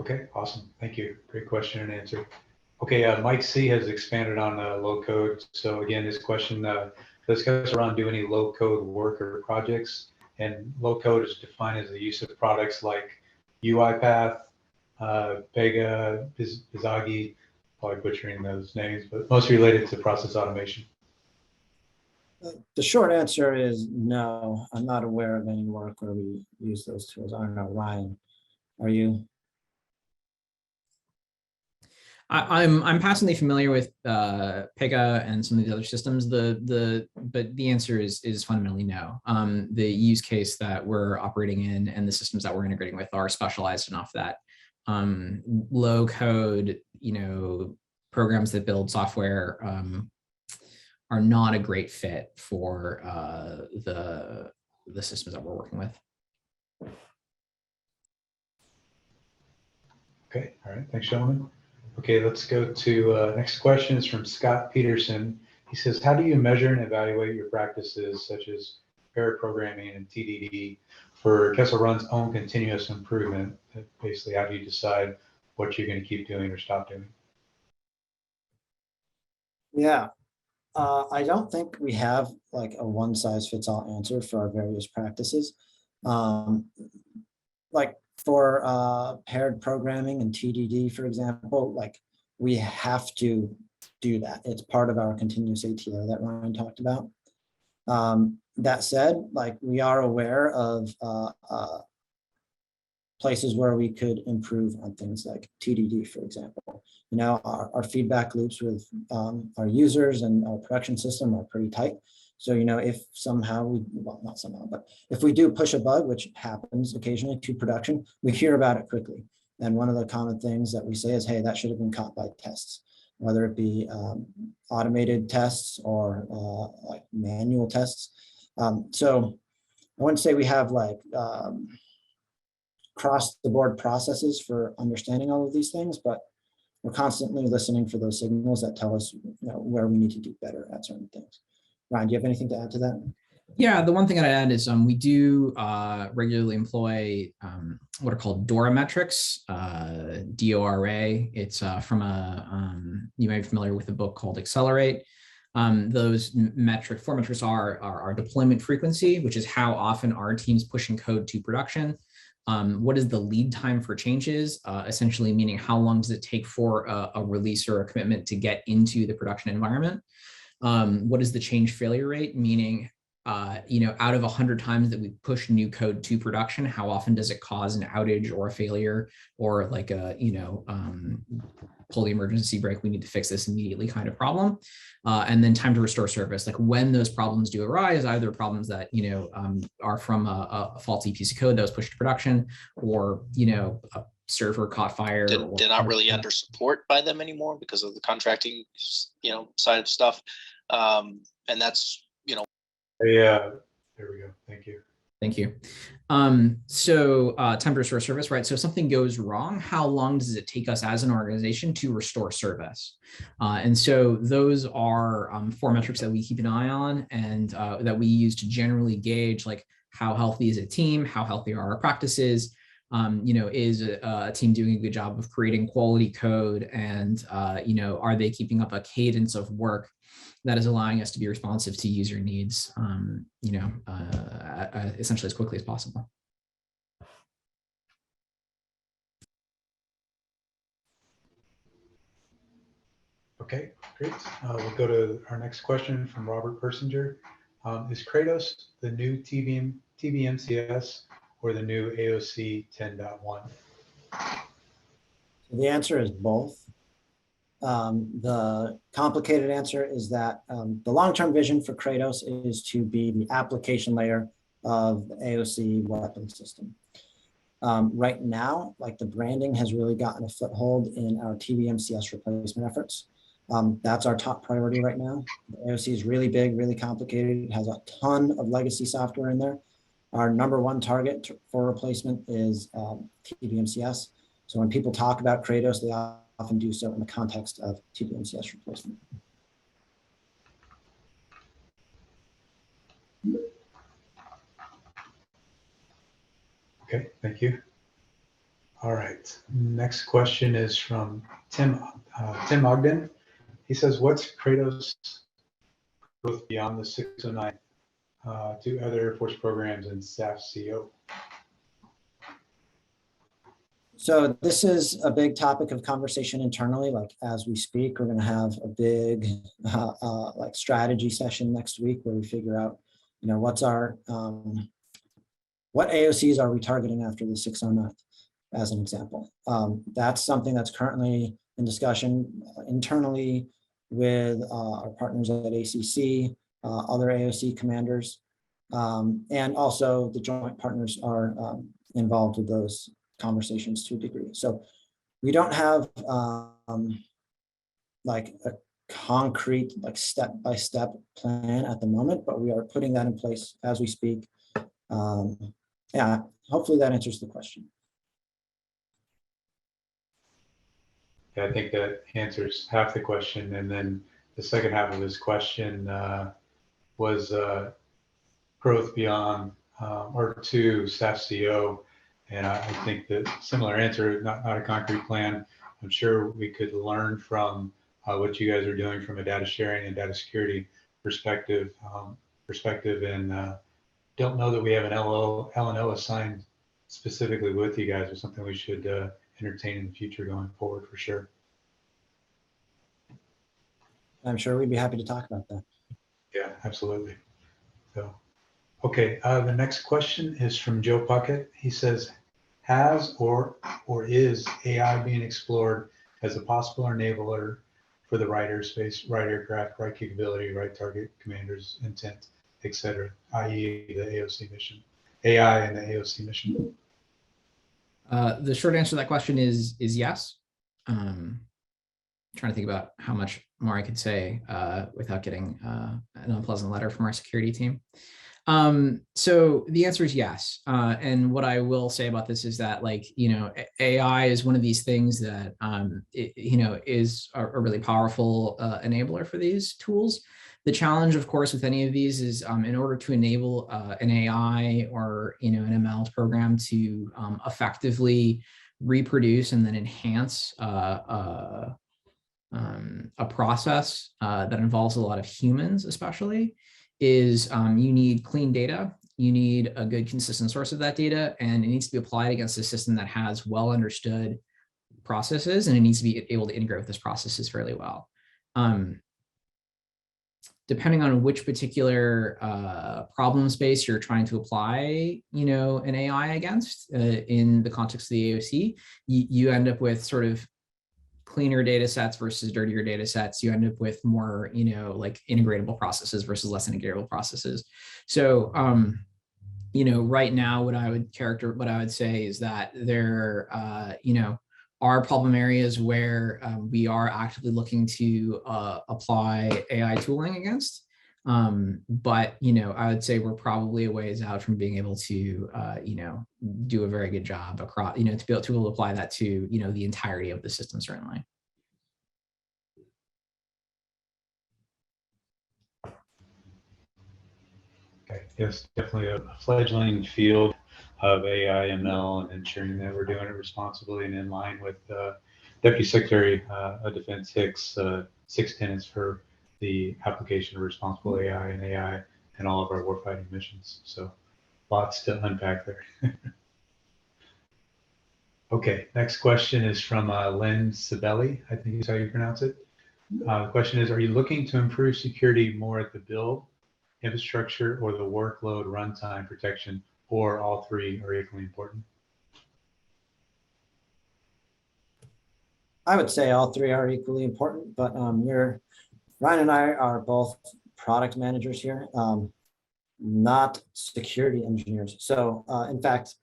Okay, awesome. Thank you. Great question and answer. Okay, Mike C has expanded on low code. So again, this question, does Kessel Run do any low code work or projects? And low code is defined as the use of products like UiPath, Pega, Bizagi, probably butchering those names, but mostly related to process automation. The short answer is no. I'm not aware of any work where we use those tools. I don't know, Ryan, are you? I'm passingly familiar with Pega and some of the other systems. But the answer is fundamentally no. The use case that we're operating in and the systems that we're integrating with are specialized enough that low code programs that build software are not a great fit for the systems that we're working with. Okay, all right, thanks, gentlemen. Okay, let's go to next question is from Scott Peterson. He says, how do you measure and evaluate your practices such as pair programming and TDD for Kessel Run's own continuous improvement? Basically, how do you decide what you're going to keep doing or stop doing? Yeah, I don't think we have like a one size fits all answer for our various practices. Like for paired programming and TDD, for example, like we have to do that. It's part of our continuous ATO that Ryan talked about. That said, like we are aware of places where we could improve on things like TDD, for example. Our feedback loops with our users and our production system are pretty tight. So, if somehow not somehow, but if we do push a bug, which happens occasionally to production, we hear about it quickly. And one of the common things that we say is, hey, that should have been caught by tests, whether it be automated tests or like manual tests. So I wouldn't say we have like across the board processes for understanding all of these things, but we're constantly listening for those signals that tell us where we need to do better at certain things. Ryan, do you have anything to add to that? Yeah, the one thing I'd add is we do regularly employ what are called DORA metrics, DORA. It's from you may be familiar with a book called Accelerate. Those four metrics are our deployment frequency, which is how often our team's pushing code to production. What is the lead time for changes, essentially meaning how long does it take for a release or a commitment to get into the production environment? What is the change failure rate, meaning out of 100 times that we push new code to production, how often does it cause an outage or a failure or like a, pull the emergency brake, we need to fix this immediately kind of problem. And then time to restore service, like when those problems do arise, either problems that, are from a faulty piece of code that was pushed to production or, a server caught fire. They're not really under support by them anymore because of the contracting, side of stuff. And that's, Yeah, there we go. Thank you. Thank you. So time to restore service, right? So if something goes wrong, how long does it take us as an organization to restore service? And so those are four metrics that we keep an eye on and that we use to generally gauge like how healthy is a team, how healthy are our practices, is a team doing a good job of creating quality code and, are they keeping up a cadence of work that is allowing us to be responsive to user needs, essentially as quickly as possible. Okay, great. We'll go to our next question from Robert Persinger. Is KRADOS the new TBMCS or the new AOC 10.1? The answer is both. The complicated answer is that the long-term vision for KRADOS is to be the application layer of the AOC weapon system. Right now, like the branding has really gotten a foothold in our TBMCS replacement efforts. That's our top priority right now. The AOC is really big, really complicated. It has a ton of legacy software in there. Our number one target for replacement is TBMCS. So when people talk about KRADOS, they often do so in the context of TBMCS replacement. Okay, thank you. All right, next question is from Tim Ogden. He says, what's KRADOS growth beyond the 609 to other Air Force programs and SAF CO? So this is a big topic of conversation internally. Like as we speak, we're going to have a big like strategy session next week where we figure out, what's our what AOCs are we targeting after the 609, as an example. That's something that's currently in discussion internally with our partners at ACC, other AOC commanders, and also the joint partners are involved with those conversations to a degree. So We don't have like a concrete, like step-by-step plan at the moment, but we are putting that in place as we speak. Yeah, hopefully that answers the question. Yeah, I think that answers half the question. And then the second half of his question was growth beyond or to staff CO. And I think that similar answer, not a concrete plan. I'm sure we could learn from what you guys are doing from a data sharing and data security perspective. And don't know that we have an L&O assigned specifically with you guys, or something we should entertain in the future going forward for sure. I'm sure we'd be happy to talk about that. Yeah, absolutely. So, okay, the next question is from Joe Puckett. He says, has or is AI being explored as a possible enabler for the right airspace, right aircraft, right capability, right target, commander's intent, etc., i.e. the AOC mission, AI and the AOC mission? The short answer to that question is yes. Trying to think about how much more I could say without getting an unpleasant letter from our security team. So the answer is yes. And what I will say about this is that, like, AI is one of these things that, is a really powerful enabler for these tools. The challenge, of course, with any of these is in order to enable an AI or, an ML program to effectively reproduce and then enhance a process that involves a lot of humans, especially, is you need clean data, you need a good consistent source of that data, and it needs to be applied against a system that has well understood processes, and it needs to be able to integrate with those processes fairly well. Depending on which particular problem space you're trying to apply, an AI against in the context of the AOC, you end up with sort of cleaner data sets versus dirtier data sets. You end up with more, like integratable processes versus less integratable processes. So, right now, what I would say is that there, are problem areas where we are actively looking to apply AI tooling against. But, I would say we're probably a ways out from being able to, do a very good job across, to be able to apply that to, the entirety of the system, certainly. Okay, yes, definitely a fledgling field of AI, ML, and ensuring that we're doing it responsibly and in line with Deputy Secretary of Defense Hicks' 6 tenets for the application of responsible AI and AI in all of our warfighting missions. So lots to unpack there. Okay, next question is from Len Sibeli, I think is how you pronounce it. The question is, are you looking to improve security more at the build, infrastructure, or the workload runtime protection, or all three are equally important? I would say all three are equally important, but Ryan and I are both product managers here, not security engineers. So in fact,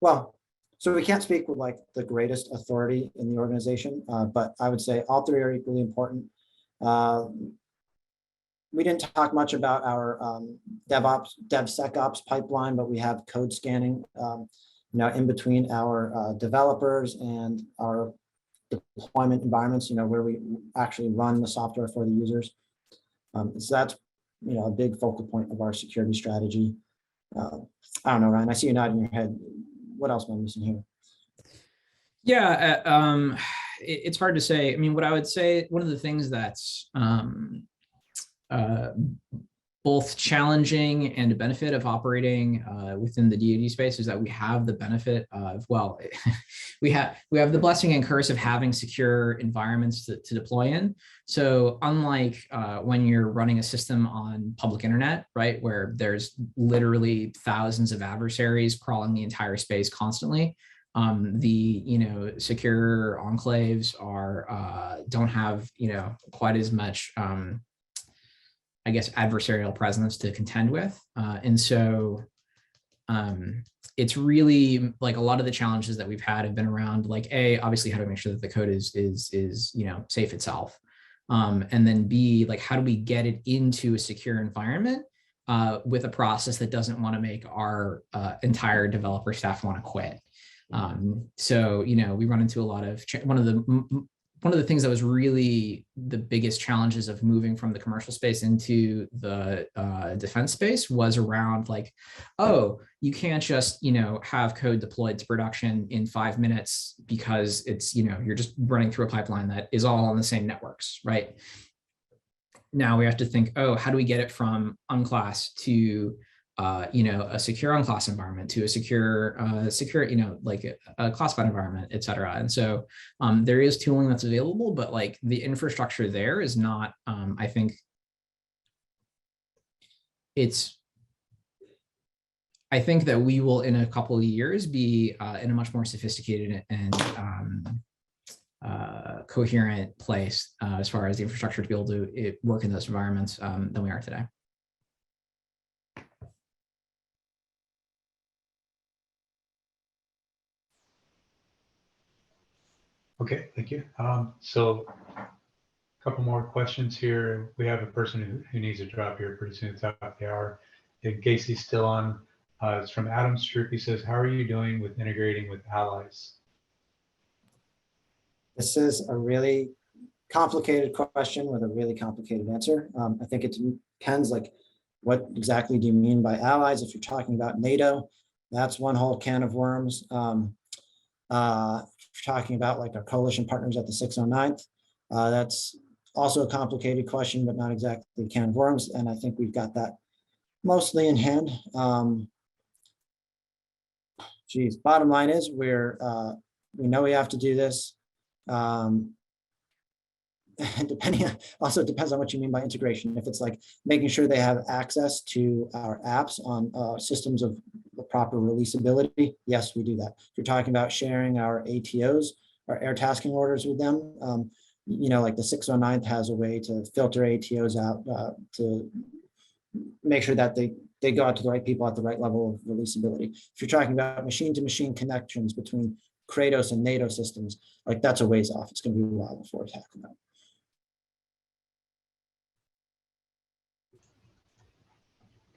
so we can't speak with like the greatest authority in the organization, but I would say all three are equally important. We didn't talk much about our DevSecOps pipeline, but we have code scanning, in between our developers and our deployment environments, where we actually run the software for the users. So that's, a big focal point of our security strategy. I don't know, Ryan, I see you nodding your head. What else am I missing here? Yeah, it's hard to say. I mean, what I would say, one of the things that's both challenging and a benefit of operating within the DoD space is that we have the benefit of, we have the blessing and curse of having secure environments to deploy in. So unlike when you're running a system on public internet, right, where there's literally thousands of adversaries crawling the entire space constantly, the secure enclaves are don't have quite as much I guess adversarial presence to contend with, and so it's really like a lot of the challenges that we've had have been around like obviously how to make sure that the code is safe itself, and then B, like how do we get it into a secure environment with a process that doesn't want to make our entire developer staff want to quit. So we run into a lot of one of the things that was really the biggest challenges of moving from the commercial space into the defense space was around like, oh, you can't just, have code deployed to production in 5 minutes because it's, you're just running through a pipeline that is all on the same networks, right? Now we have to think, oh, how do we get it from unclass to a secure unclass environment to a secure, like a classified environment, et cetera. And so there is tooling that's available, but like the infrastructure there is not, I think that we will in a couple of years be in a much more sophisticated and coherent place as far as the infrastructure to be able to work in those environments than we are today. Okay, thank you. So a couple more questions here. We have a person who needs to drop here pretty soon. It's top of the hour. In case he's still on, it's from Adam Stroop. He says, how are you doing with integrating with allies? This is a really complicated question with a really complicated answer. I think it depends, like, what exactly do you mean by allies? If you're talking about NATO, that's one whole can of worms. If you're talking about like our coalition partners at the 609th, that's also a complicated question, but not exactly a can of worms. And I think we've got that mostly in hand. Bottom line is we know we have to do this. Also depends on what you mean by integration. If it's like making sure they have access to our apps on systems of the proper releasability, yes, we do that. If you're talking about sharing our ATOs, our air tasking orders with them, like the 609th has a way to filter ATOs out to make sure that they go out to the right people at the right level of releasability. If you're talking about machine-to-machine connections between KRADOS and NATO systems, like that's a ways off. It's going to be a while before we tackle that.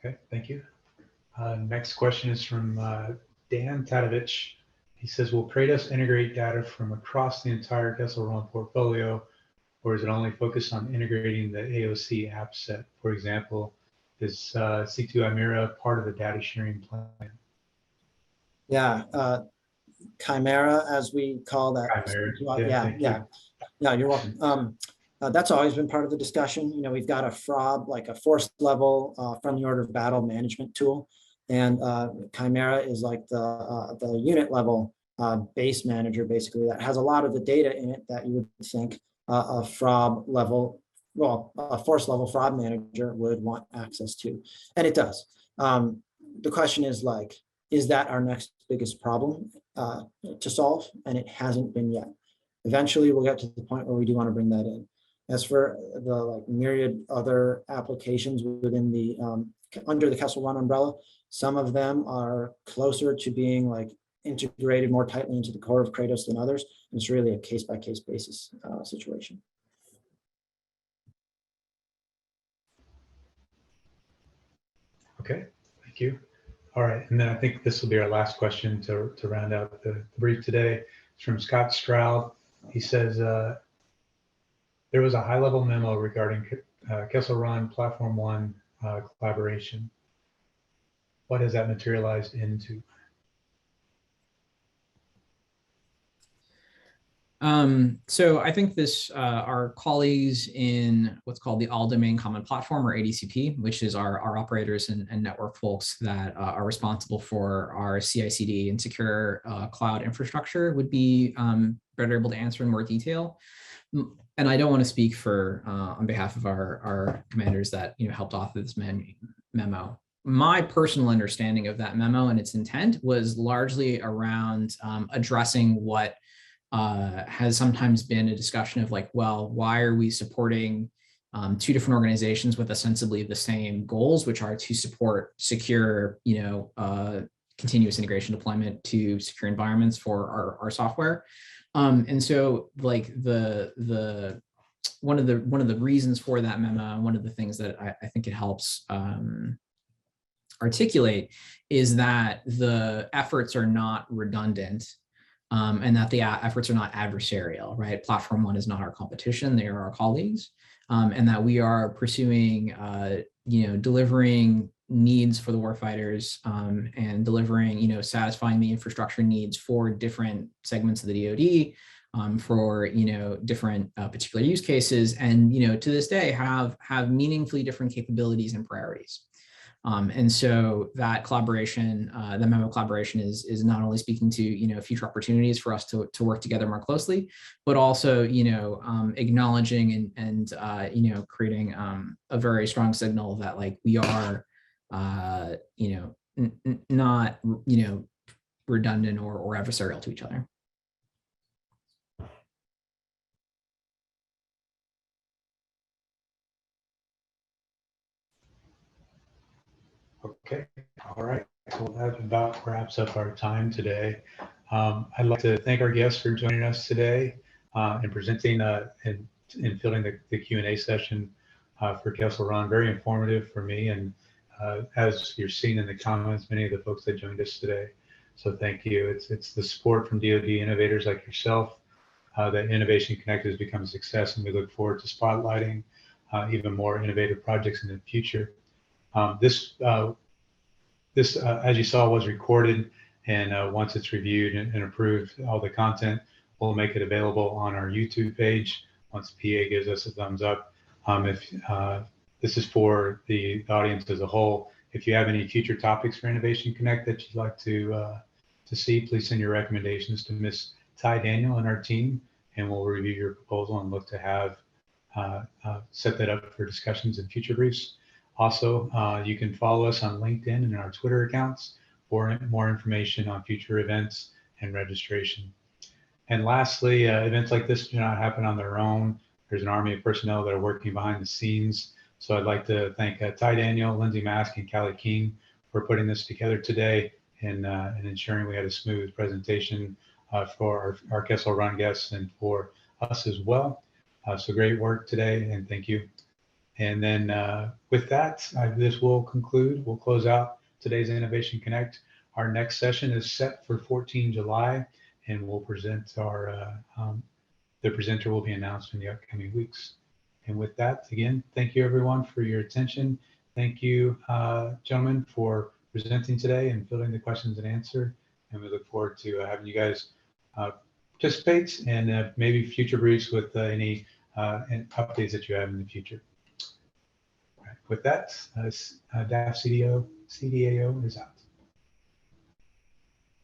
Okay, thank you. Next question is from Dan Tadovich. He says, will KRADOS integrate data from across the entire Kessel Run portfolio, or is it only focused on integrating the AOC app set? For example, is C2IMERA part of the data sharing plan? Yeah, Chimera, as we call that. Chimera. Yeah, you're welcome. That's always been part of the discussion. We've got a FROB, like a force level friendly order of battle management tool. And Chimera is like the unit level base manager, basically, that has a lot of the data in it that you would think a FROB level, a force level FROB manager would want access to. And it does. The question is like, is that our next biggest problem to solve? And it hasn't been yet. Eventually, we'll get to the point where we do want to bring that in. As for the like myriad other applications within the under the Kessel Run umbrella, some of them are closer to being like integrated more tightly into the core of KRADOS than others. And it's really a case-by-case basis situation. Okay, thank you. All right, and then I think this will be our last question to round out the brief today. It's from Scott Stroud. He says, there was a high-level memo regarding Kessel Run Platform 1 collaboration. What has that materialized into? So I think our colleagues in what's called the All Domain Common Platform, or ADCP, which is our operators and network folks that are responsible for our CI/CD and secure cloud infrastructure, would be better able to answer in more detail. And I don't want to speak for on behalf of our commanders that helped author this memo. My personal understanding of that memo and its intent was largely around addressing what has sometimes been a discussion of like, well, why are we supporting two different organizations with ostensibly the same goals, which are to support secure, continuous integration deployment to secure environments for our software. And so like one of the reasons for that memo, one of the things that I think it helps articulate is that the efforts are not redundant, and that the efforts are not adversarial, right? Platform One is not our competition, they are our colleagues, and that we are pursuing, delivering needs for the warfighters, and delivering, satisfying the infrastructure needs for different segments of the DoD, for different particular use cases, and to this day have meaningfully different capabilities and priorities. And so that collaboration, the memo collaboration is not only speaking to future opportunities for us to work together more closely, but also acknowledging and creating a very strong signal that like we are not redundant or adversarial to each other. Okay, all right. So that about wraps up our time today. I'd like to thank our guests for joining us today and presenting and filling the Q&A session for Kessel Run. Very informative for me, and as you're seeing in the comments, many of the folks that joined us today. So thank you. It's the support from DoD innovators like yourself that Innovation Connect has become a success, and we look forward to spotlighting even more innovative projects in the future. This, as you saw, was recorded, and once it's reviewed and approved, all the content, we'll make it available on our YouTube page once PA gives us a thumbs up. If this is for the audience as a whole, if you have any future topics for Innovation Connect that you'd like to see, please send your recommendations to Ms. Ty Daniel and our team, and we'll review your proposal and look to have set that up for discussions in future briefs. Also, you can follow us on LinkedIn and our Twitter accounts for more information on future events and registration. And lastly, events like this do not happen on their own. There's an army of personnel that are working behind the scenes. So I'd like to thank Ty Daniel, Lindsay Mask, and Callie King for putting this together today and ensuring we had a smooth presentation for our Kessel Run guests and for us as well. So great work today, and thank you. And then with that, this will conclude. We'll close out today's Innovation Connect. Our next session is set for 14 July, and we'll present our, the presenter will be announced in the upcoming weeks. And with that, again, thank you everyone for your attention. Thank you, gentlemen, for presenting today and fielding the questions and answer. And we look forward to having you guys participate and maybe future briefs with any updates that you have in the future. With that, DAF CDAO is out.